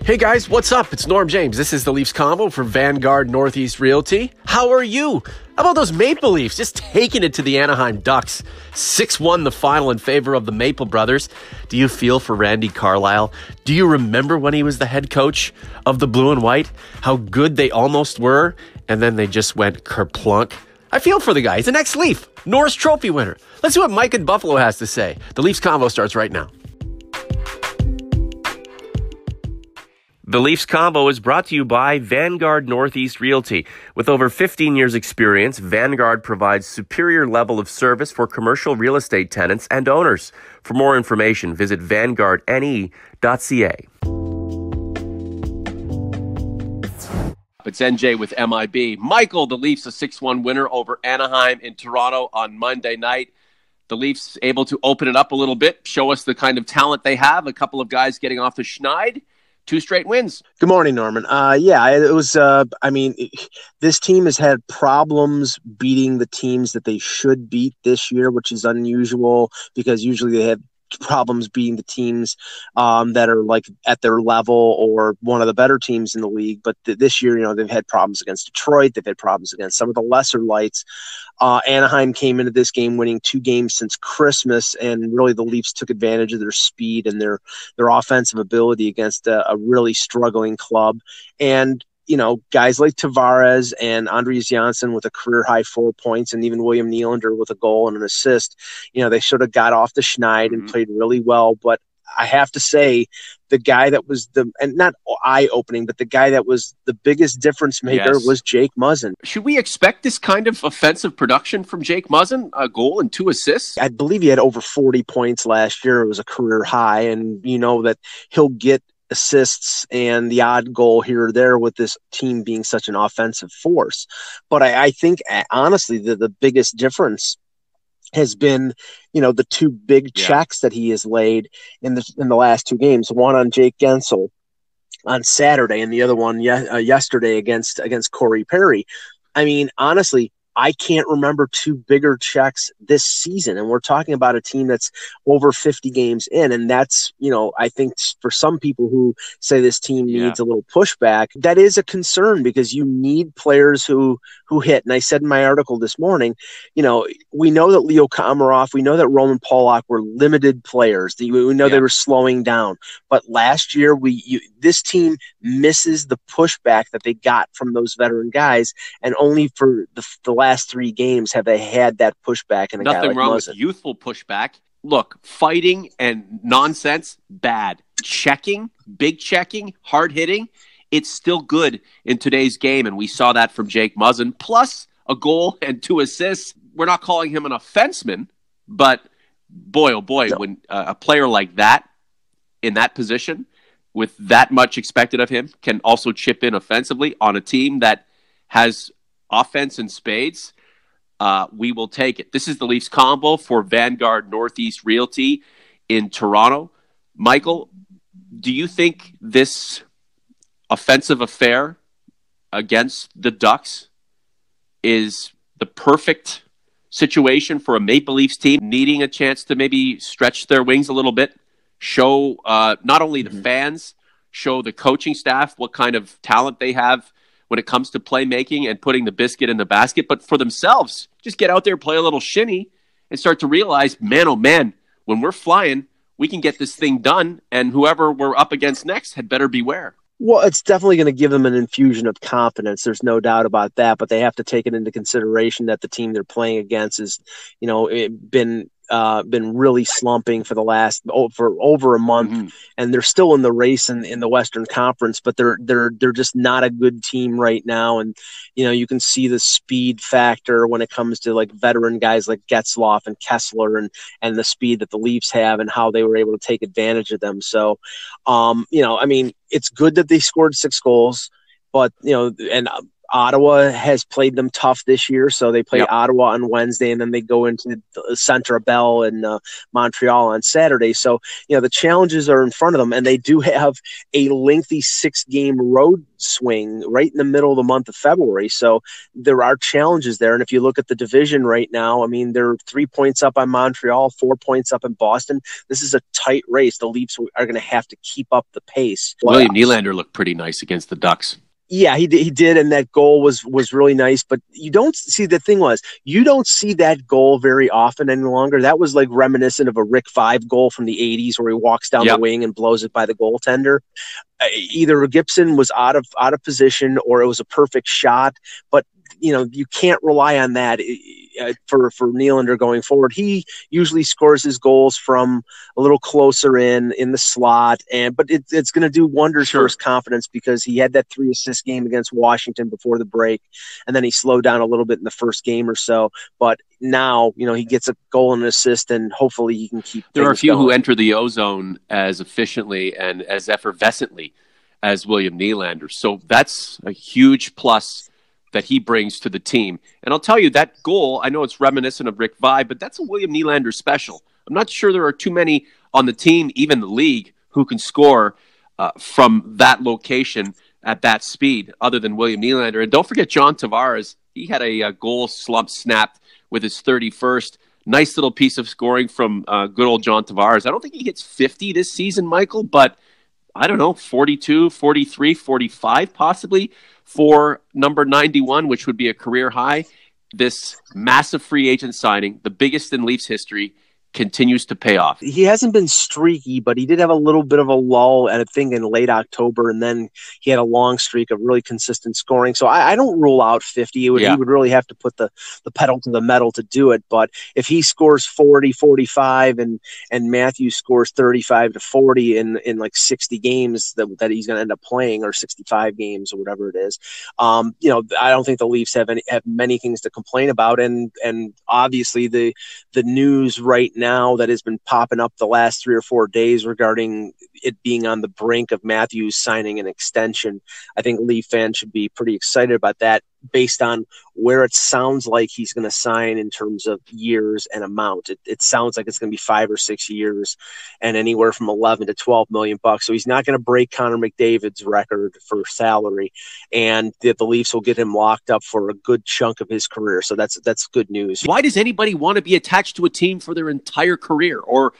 Hey guys, what's up? It's Norm James. This is the Leafs Convo for Vanguard Northeast Realty. How are you? How about those Maple Leafs just taking it to the Anaheim Ducks? 6-1 the final in favor of the Maple Brothers. Do you feel for Randy Carlyle? Do you remember when he was the head coach of the Blue and White? How good they almost were, and then they just went kerplunk. I feel for the guy. He's an ex-Leaf, Norris Trophy winner. Let's see what Mike in Buffalo has to say. The Leafs Convo starts right now. The Leafs Convo is brought to you by Vanguard Northeast Realty. With over 15 years' experience, Vanguard provides superior level of service for commercial real estate tenants and owners. For more information, visit vanguardne.ca. It's NJ with MIB. Michael, the Leafs, a 6-1 winner over Anaheim in Toronto on Monday night. The Leafs able to open it up a little bit, show us the kind of talent they have. A couple of guys getting off the schneid. 2 straight wins. Good morning, Norman. It was, this team has had problems beating the teams that they should beat this year, which is unusual because usually they have problems beating the teams that are like at their level or one of the better teams in the league. But this year, they've had problems against Detroit. They've had problems against some of the lesser lights. Anaheim came into this game winning 2 games since Christmas, and really the Leafs took advantage of their speed and their offensive ability against a really struggling club. And guys like Tavares and Andreas Janssen with a career-high 4 points, and even William Nylander with a goal and an assist, they should have got off the schneid and played really well. But I have to say, the guy that was not eye-opening, but the guy that was the biggest difference maker was Jake Muzzin. Should we expect this kind of offensive production from Jake Muzzin? A goal and 2 assists? I believe he had over 40 points last year. It was a career high, and that he'll get assists and the odd goal here or there with this team being such an offensive force. But I think, honestly, the biggest difference has been, the 2 big checks that he has laid in the last 2 games. One on Jake Gensel on Saturday, and the other one yesterday against Corey Perry. I mean, honestly, I can't remember 2 bigger checks this season. And we're talking about a team that's over 50 games in. And that's, I think for some people who say this team needs a little pushback, that is a concern because you need players who hit. And I said in my article this morning, we know that Leo Komarov, we know that Roman Polak were limited players. We know they were slowing down. But last year, this team misses the pushback that they got from those veteran guys. And only for the last 3 games have they had that pushback. And nothing wrong with youthful pushback. Look, fighting and nonsense, bad. Checking, big checking, hard hitting, it's still good in today's game. And we saw that from Jake Muzzin, plus a goal and 2 assists. We're not calling him an offenseman, but boy, oh boy, when a player like that in that position with that much expected of him can also chip in offensively on a team that has offense in spades, we will take it. This is the Leafs Convo for Vanguard Northeast Realty in Toronto. Michael, do you think this offensive affair against the Ducks is the perfect situation for a Maple Leafs team needing a chance to maybe stretch their wings a little bit, show not only the fans, show the coaching staff what kind of talent they have when it comes to playmaking and putting the biscuit in the basket, but for themselves, just get out there, play a little shinny, and start to realize, man, oh man, when we're flying, we can get this thing done, and whoever we're up against next had better beware. Well, it's definitely going to give them an infusion of confidence. There's no doubt about that, but they have to take it into consideration that the team they're playing against is, been really slumping for over a month, and they're still in the race in the Western Conference, but they're just not a good team right now. And you can see the speed factor when it comes to like veteran guys like Getzlaf and Kessler and the speed that the Leafs have and how they were able to take advantage of them. So, it's good that they scored 6 goals, but and Ottawa has played them tough this year, so they play Yep. Ottawa on Wednesday, and then they go into the Centre Bell and Montreal on Saturday. So, the challenges are in front of them, and they do have a lengthy 6-game road swing right in the middle of the month of February. So there are challenges there. And if you look at the division right now, I mean, they're 3 points up on Montreal, 4 points up in Boston. This is a tight race. The Leafs are going to have to keep up the pace. William Nylander looked pretty nice against the Ducks. Yeah, he did, and that goal was really nice. But you don't see you don't see that goal very often any longer. That was like reminiscent of a Rick Five goal from the '80s, where he walks down the wing and blows it by the goaltender. Either Gibson was out of position, or it was a perfect shot. But you can't rely on that for Nylander going forward. He usually scores his goals from a little closer in the slot, but it's going to do wonders for his confidence, because he had that 3-assist game against Washington before the break, and then he slowed down a little bit in the first game or so. But now, he gets a goal and an assist, and hopefully he can keep. There are a few going. who enter the O-zone as efficiently and as effervescently as William Nylander. So that's a huge plus that he brings to the team. And I'll tell you, that goal, I know it's reminiscent of Rick Vibe, but that's a William Nylander special. I'm not sure there are too many on the team, even the league, who can score from that location at that speed, other than William Nylander. And don't forget John Tavares. He had a goal slump snapped with his 31st. Nice little piece of scoring from good old John Tavares. I don't think he hits 50 this season, Michael, but I don't know, 42, 43, 45 possibly for number 91, which would be a career high. This massive free agent signing, the biggest in Leafs history, continues to pay off. He hasn't been streaky, but he did have a little bit of a lull, and I think in late October, and then he had a long streak of really consistent scoring. So I don't rule out 50. He would really have to put the pedal to the metal to do it. But if he scores 40, 45, and Matthews scores 35 to 40 in like 60 games that he's going to end up playing, or 65 games or whatever it is, I don't think the Leafs have many things to complain about. And obviously the news right now that has been popping up the last 3 or 4 days regarding it being on the brink of Matthews signing an extension. I think Leaf fans should be pretty excited about that, based on where it sounds like he's going to sign in terms of years and amount. It sounds like it's going to be 5 or 6 years and anywhere from 11 to 12 million bucks. So he's not going to break Connor McDavid's record for salary, and the Leafs will get him locked up for a good chunk of his career. So that's good news. Why does anybody want to be attached to a team for their entire career or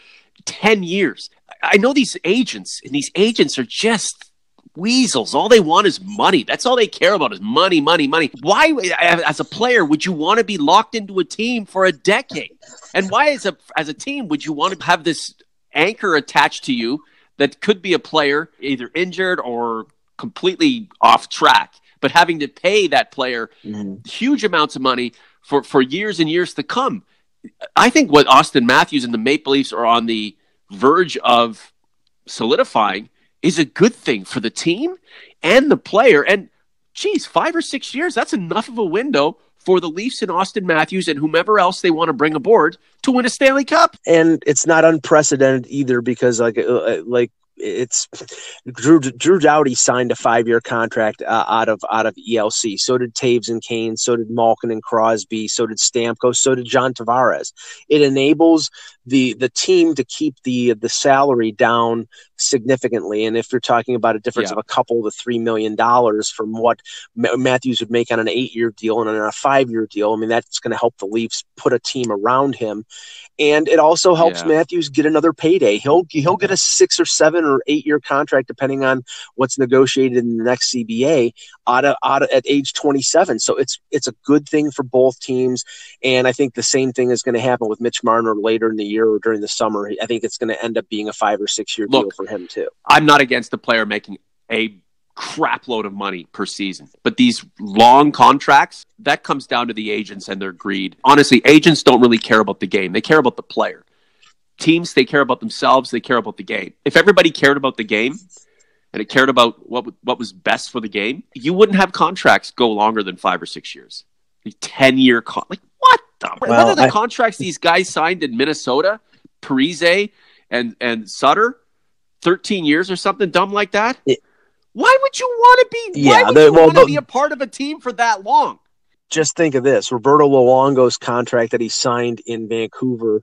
10 years? I know these agents, and these agents are just weasels. All they want is money. That's all they care about is money, money, money. Why, as a player, would you want to be locked into a team for a decade? And why, as a team, would you want to have this anchor attached to you that could be a player either injured or completely off track, but having to pay that player huge amounts of money for years and years to come? I think what Austin Matthews and the Maple Leafs are on the verge of solidifying is a good thing for the team and the player. And, 5 or 6 years, that's enough of a window for the Leafs and Austin Matthews and whomever else they want to bring aboard to win a Stanley Cup. And it's not unprecedented either, because it's Drew Doughty signed a 5-year contract out of ELC. So did Taves and Kane. So did Malkin and Crosby. So did Stamkos. So did John Tavares. It enables the team to keep the salary down significantly. And if you're talking about a difference of a couple to $3 million from what Matthews would make on an 8-year deal and on a 5-year deal, I mean, that's going to help the Leafs put a team around him. And it also helps Matthews get another payday. He'll get a 6 or 7 or 8-year contract, depending on what's negotiated in the next CBA, out at age 27. So it's a good thing for both teams. And I think the same thing is going to happen with Mitch Marner later in the year or during the summer. I think it's going to end up being a 5 or 6 year deal for him too. I'm not against the player making a crap load of money per season, but these long contracts, that comes down to the agents and their greed. Honestly, agents don't really care about the game. They care about the player. Teams, they care about themselves. They care about the game. If everybody cared about the game and it cared about what was best for the game, you wouldn't have contracts go longer than 5 or 6 years. 10-year what are the contracts these guys signed in Minnesota, Parise and Sutter? 13 years or something dumb like that? Why would you want to be? Yeah, why would you want to be a part of a team for that long? Just think of this: Roberto Luongo's contract that he signed in Vancouver.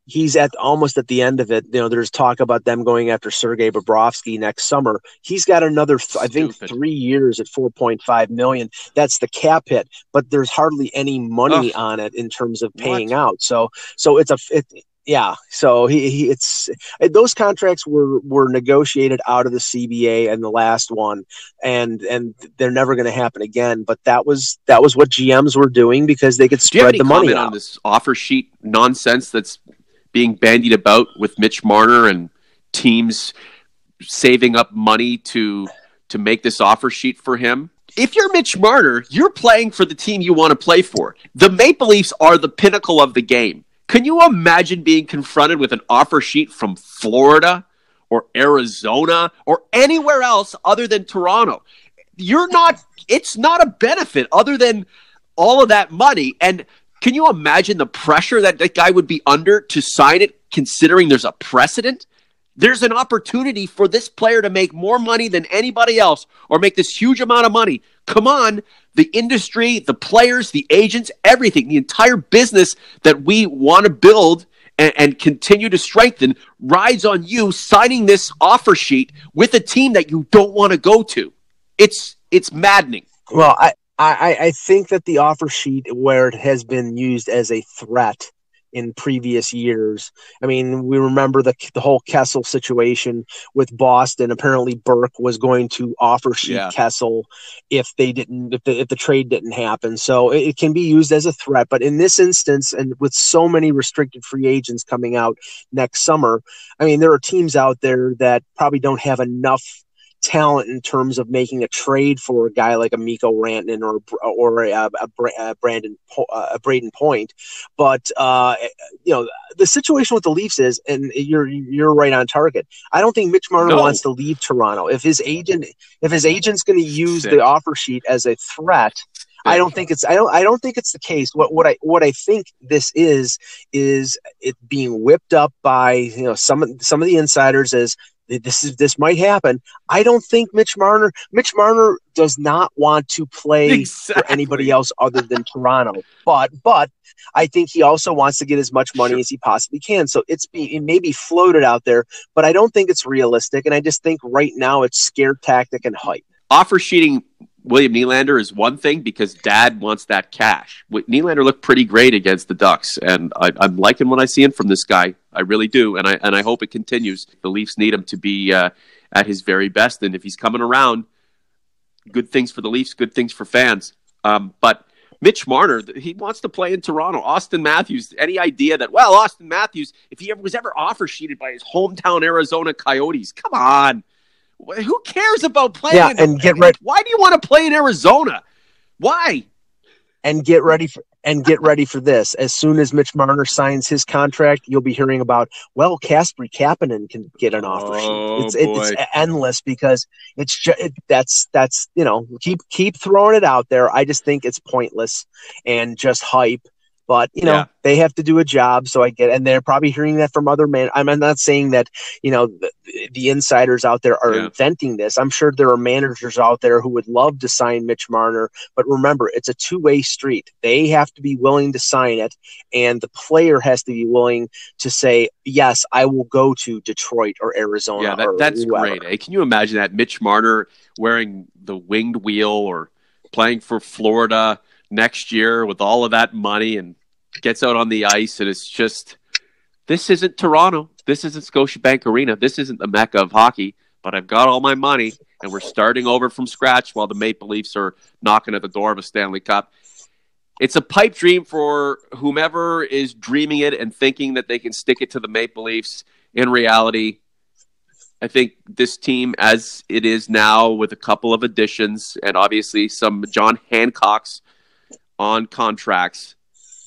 He's almost at the end of it. There's talk about them going after Sergei Bobrovsky next summer. He's got another, I think, 3 years at $4.5 million. That's the cap hit, but there's hardly any money on it in terms of paying out. So yeah. So it's those contracts were negotiated out of the CBA and the last one, and they're never going to happen again. But that was what GMs were doing because they could spread the money out. Do you have any comment on this offer sheet nonsense that's being bandied about with Mitch Marner and teams saving up money to make this offer sheet for him? If you're Mitch Marner, you're playing for the team you want to play for. The Maple Leafs are the pinnacle of the game. Can you imagine being confronted with an offer sheet from Florida or Arizona or anywhere else other than Toronto? It's not a benefit other than all of that money. And can you imagine the pressure that guy would be under to sign it, considering there's a precedent? There's an opportunity for this player to make more money than anybody else or make this huge amount of money. Come on, the industry, the players, the agents, everything, the entire business that we want to build and continue to strengthen rides on you signing this offer sheet with a team that you don't want to go to. It's maddening. Well, I think that the offer sheet where it has been used as a threat in previous years. I mean, we remember the whole Kessel situation with Boston. Apparently Burke was going to offer sheet Kessel if the trade didn't happen. So it can be used as a threat, but in this instance, and with so many restricted free agents coming out next summer, I mean, there are teams out there that probably don't have enough talent in terms of making a trade for a guy like a Mikko Rantanen or a Braden Point. But the situation with the Leafs is, and you're right on target. I don't think Mitch Marner wants to leave Toronto. If his agent's going to use the offer sheet as a threat, I don't think it's the case. What I think this is it being whipped up by some of the insiders as this might happen. I don't think Mitch Marner does not want to play for anybody else other than Toronto. But I think he also wants to get as much money as he possibly can. So it may be floated out there, but I don't think it's realistic. And I just think right now it's scare tactic and hype. Offer sheeting William Nylander is one thing because Dad wants that cash. Nylander looked pretty great against the Ducks, and I'm liking what I see from this guy. I really do, and I hope it continues. The Leafs need him to be at his very best, and if he's coming around, good things for the Leafs, good things for fans. But Mitch Marner, he wants to play in Toronto. Austin Matthews, any idea that, Austin Matthews, if he was ever offer sheeted by his hometown Arizona Coyotes, come on. Who cares about playing? Yeah, and get ready. Why do you want to play in Arizona? Why? And get ready for this. As soon as Mitch Marner signs his contract, you'll be hearing about Kasperi Kapanen can get an offer sheet. It's endless because it's just keep throwing it out there. I just think it's pointless and just hype. But, they have to do a job, so I get it. And they're probably hearing that from other men. I'm not saying that, the insiders out there are inventing this. I'm sure there are managers out there who would love to sign Mitch Marner. But remember, it's a two-way street. They have to be willing to sign it, and the player has to be willing to say, yes, I will go to Detroit or Arizona. Yeah, that's great. Hey, can you imagine that? Mitch Marner wearing the winged wheel or playing for Florida next year with all of that money and gets out on the ice, and it's just, this isn't Toronto. This isn't Scotiabank Arena. This isn't the Mecca of hockey, but I've got all my money, and we're starting over from scratch while the Maple Leafs are knocking at the door of a Stanley Cup. It's a pipe dream for whomever is dreaming it and thinking that they can stick it to the Maple Leafs. In reality, I think this team, as it is now, with a couple of additions and obviously some John Hancocks on contracts,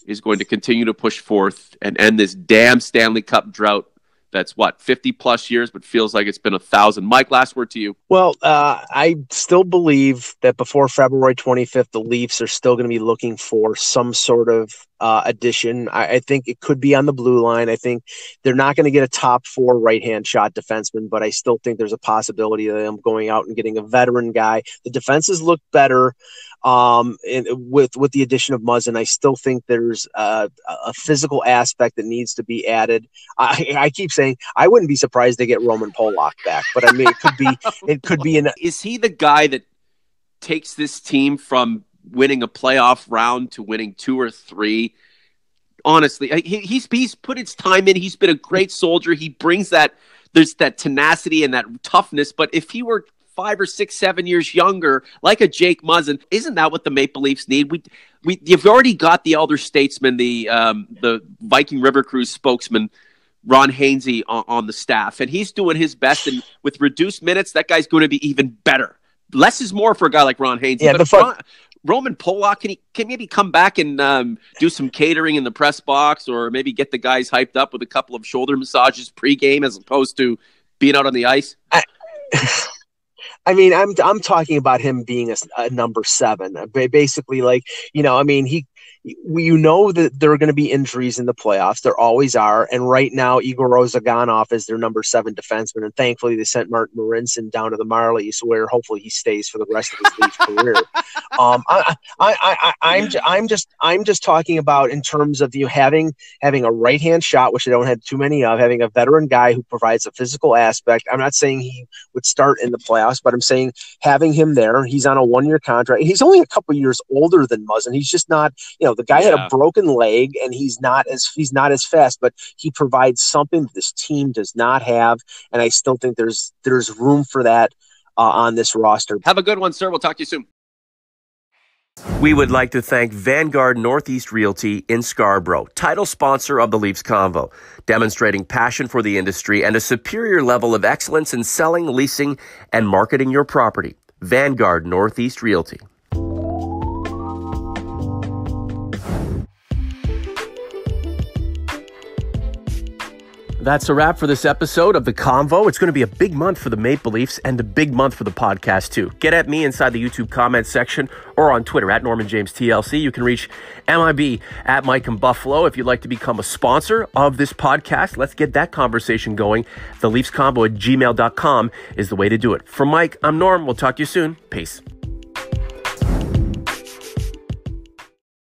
is going to continue to push forth and end this damn Stanley Cup drought that's 50 plus years, but feels like it's been 1,000. Mike, last word to you. Well, I still believe that before February 25th, the Leafs are still going to be looking for some sort of addition. I think it could be on the blue line. I think they're not going to get a top 4 right-hand shot defenseman, but I still think there's a possibility of them going out and getting a veteran guy. The defenses look better with the addition of Muzzin. I still think there's a physical aspect that needs to be added. I keep saying I wouldn't be surprised to get Roman Polak back, but I mean it could be Is he the guy that takes this team from winning a playoff round to winning 2 or 3? Honestly, he's put his time in. He's been a great soldier. He brings there's that tenacity and that toughness. But if he were 5 or 6, 7 years younger, like a Jake Muzzin, isn't that what the Maple Leafs need? You've already got the elder statesman, the Viking River Cruise spokesman, Ron Hainsey on the staff, and he's doing his best. And with reduced minutes, that guy's going to be even better. Less is more for a guy like Ron Hainsey. Yeah, but Roman Polak, can maybe come back and do some catering in the press box, or maybe get the guys hyped up with a couple of shoulder massages pregame as opposed to being out on the ice? I mean, I'm talking about him being a number 7, basically. Like, I mean, you know that there are going to be injuries in the playoffs. There always are. And right now, Igor Rozganov is their number 7 defenseman. And thankfully, they sent Martin Marincin down to the Marlies, where hopefully he stays for the rest of his Leaf career. I'm just talking about in terms of having a right hand shot, which I don't have too many of, having a veteran guy who provides a physical aspect. I'm not saying he would start in the playoffs, but I'm saying having him there. He's on a 1-year contract. He's only a couple years older than Muzzin. He's just not, the guy had a broken leg, and he's not as fast, but he provides something that this team does not have, and I still think there's room for that on this roster. Have a good one, sir. We'll talk to you soon. We would like to thank Vanguard Northeast Realty in Scarborough, title sponsor of the Leafs Convo, demonstrating passion for the industry and a superior level of excellence in selling, leasing, and marketing your property. Vanguard Northeast Realty. That's a wrap for this episode of The Convo. It's going to be a big month for the Maple Leafs and a big month for the podcast, too. Get at me inside the YouTube comment section or on Twitter at NormanJamesTLC. You can reach MIB at Mike and Buffalo if you'd like to become a sponsor of this podcast. Let's get that conversation going. theleafsconvo@gmail.com is the way to do it. For Mike, I'm Norm. We'll talk to you soon. Peace.